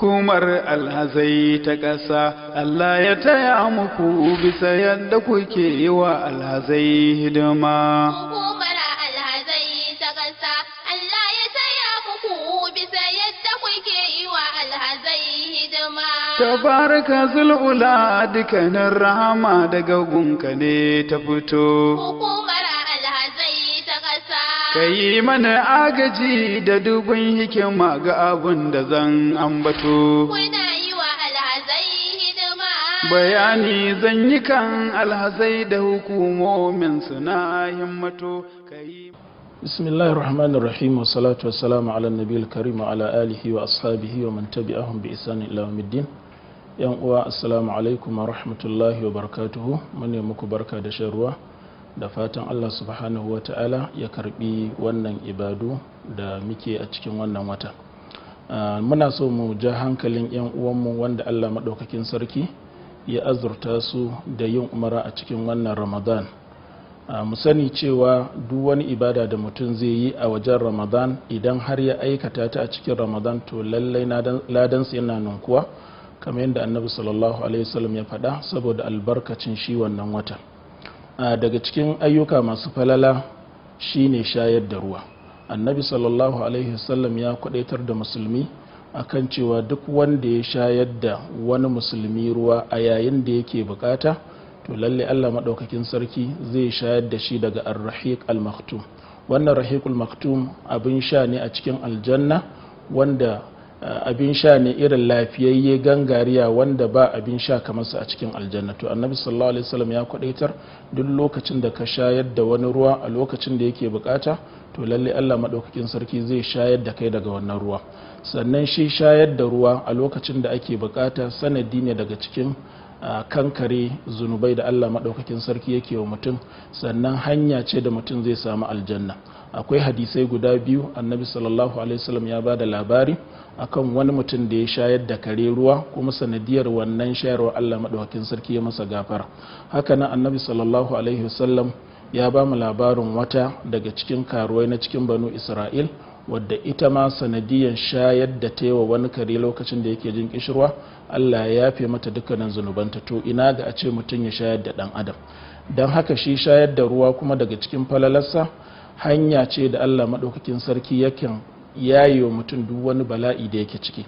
Hukumar alhazai ta ƙasa, Allah ya taya muku bisa yadda kuke yi wa alhazai hidima. Hukumar alhazai ta ƙasa, Allah ya taya muku bisa yadda kuke yi wa alhazai hidima. Tabaraka zul'ula dukkanin rahama daga gunka ne ta fito. Hukumar alhazai ta ƙasa, Ka yi mana agaji da dubin hikima ga abin da zan ambato. kuna yi wa alhazai hidima. Bayani zan yi kan alhazai da hukumomin suna himmato. Bismillahir Rahmanir Rahim wa salatu wa salamu ala nabiyil karim wa ala alihi wa ashabihi wa man tabi'ahum bi ihsan ila yawmiddin. Yan uwa, assalamu alaikum wa rahmatullahi wa barakatuhu. Mune muku barka da shan ruwa da fatan Allah subhanahu wa ta'ala ya karbi wannan ibadu da muke a cikin wannan wata. Muna so mu ja hankalin yan uwanmu wanda Allah madaukakin sarki ya azurta su da yin umara a cikin wannan Ramadan. Mu sani cewa duk wani ibada da mutum zai yi a wajen Ramadan, idan har ya aikata ta a cikin Ramadan, to lallai ladansa yana ninkuwa kamar yadda Annabi sallallahu alaihi wasallam ya faɗa, saboda albarkacin shi wannan wata. Daga cikin ayyuka masu falala shine shayar da ruwa. Annabi sallallahu alaihi wasallam ya kwadaitar da musulmi akan cewa duk wanda ya shayar da wani musulmi ruwa a yayin da yake bukata, to lalle Allah madaukakin sarki zai shayar da shi daga ar-rahiq al-maktum. Wannan rahiqul maktum abin sha ne a cikin aljanna, wanda abin sha ne irin lafiyayye gangariya wanda ba abin sha kamar sa a cikin aljanna. To Annabi sallallahu alaihi wasallam ya kwadaitar duk lokacin da ka shayar da wani ruwa a lokacin da yake bukata, to lalle Allah madaukakin sarki zai shayar da kai daga wannan ruwa. Sannan shi shayar da ruwa a lokacin da ake bukata sanadi ne daga cikin kankare zunubai da Allah maɗaukakin sarki yake wa mutum, sannan hanya ce da mutum zai samu aljanna. Akwai hadisai guda biyu, Annabi sallallahu alaihi wasallam ya ba da labari akan wani mutum da ya shayar da kare ruwa, kuma sanadiyar wannan shayarwa Allah maɗaukakin sarki ya masa gafara. Haka nan Annabi sallallahu alaihi wasallam ya ba mu labarin wata daga cikin karuwai na cikin Banu Isra'il, wadda ita ma sanadiyan shayar da ta wa wani kare lokacin da yake jin kishirwa, Allah ya yafe mata dukkanin zunubanta. To ina ga a ce mutum ya shayar da dan adam. Don haka shi shayar da ruwa kuma daga cikin falalarsa hanya ce da Allah maɗaukakin sarki yakan yaye wa mutum duk wani bala'i da yake ciki.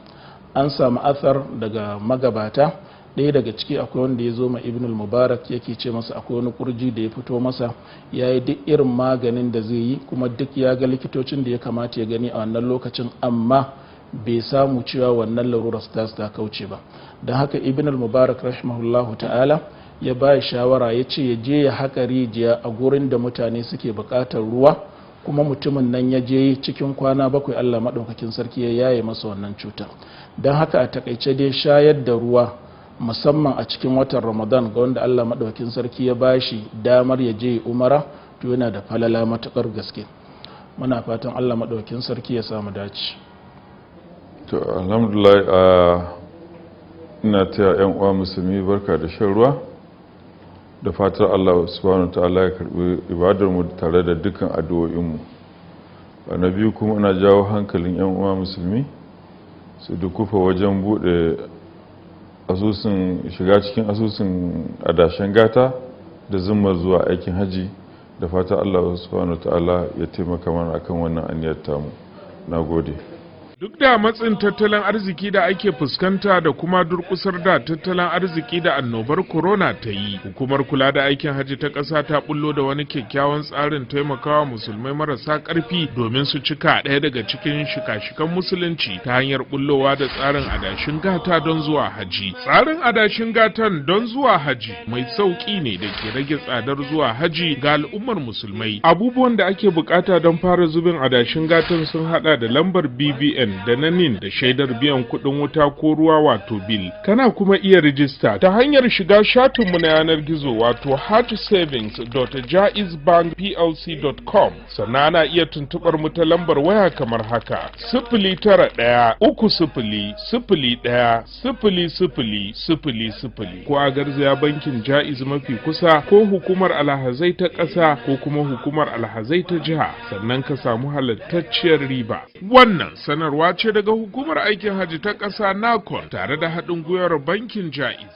An samu athar daga magabata, ɗaya daga ciki akwai wanda ya zo ma Ibn al-Mubarak yake ce masa akwai wani kurji da ya fito masa, ya yi duk irin maganin da zai yi, kuma duk ya ga likitocin da ya kamata ya gani a wannan lokacin, amma bai samu cewa wannan larurar ta kauce ba. Don haka Ibn al-Mubarak rahimahullahu ta'ala ya ba shawara, ya ce ya je ya haƙa rijiya a gurin da mutane suke buƙatar ruwa, kuma mutumin nan ya je cikin kwana 7 Allah maɗaukakin sarki ya yaye masa wannan cutar. Don haka a takaice dai shayar da ruwa musamman a cikin watan Ramadan ga wanda Allah maɗaukakin sarki ya bashi damar ya je umara, to yana da falala matuƙar gaske. Muna fatan Allah maɗaukakin sarki ya samu dace. To alhamdulillah, ina taya yan uwa musulmi barka da shan ruwa, da fatar Allah subhanahu ta'ala ya karbi ibadar mu tare da dukkan addu'o'in mu. Na biyu kuma ina jawo hankalin yan uwa musulmi su dukufa wajen bude asusun, shiga cikin asusun adashen gata da zuma zuwa aikin haji, da fata Allah subhanahu ta'ala ya taimaka mana akan wannan aniyar tamu. Nagode. Duk da matsin tattalin arziki da ake fuskanta da kuma durkusar da tattalin arziki da annobar corona ta yi, hukumar kula da aikin hajji ta ƙasa ta bullo da wani kyakkyawan tsarin taimakawa musulmai marasa ƙarfi domin su cika ɗaya daga cikin shika-shikan musulunci ta hanyar bullowa da tsarin adashin gata don zuwa haji. Tsarin adashin gatan don zuwa haji mai sauƙi ne da ke rage tsadar zuwa haji ga al'ummar musulmai. Abubuwan da ake bukata don fara zubin adashin gatan sun hada da lambar BBN da na NIN da shaidar biyan kuɗin wuta ko ruwa wato bill. Kana kuma iya rijista ta hanyar shiga shatinmu na yanar gizo wato hajjsavings.jaizbankplc.com. Sannan ana iya tuntuɓar mu ta lambar waya kamar haka: 091-301-0000 ko a garzaya bankin Jaiz mafi kusa ko hukumar alhazai ta ƙasa ko kuma hukumar alhazai ta jiha, sannan ka samu halattacciyar riba. Wannan sanarwa sanarwa ce daga hukumar aikin hajji ta ƙasa NACON tare da haɗin gwiwar bankin Jaiz.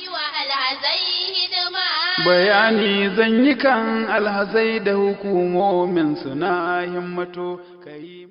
yi wa alhazai hidima. Bayani zan yi kan alhazai da hukumomin suna himmato kai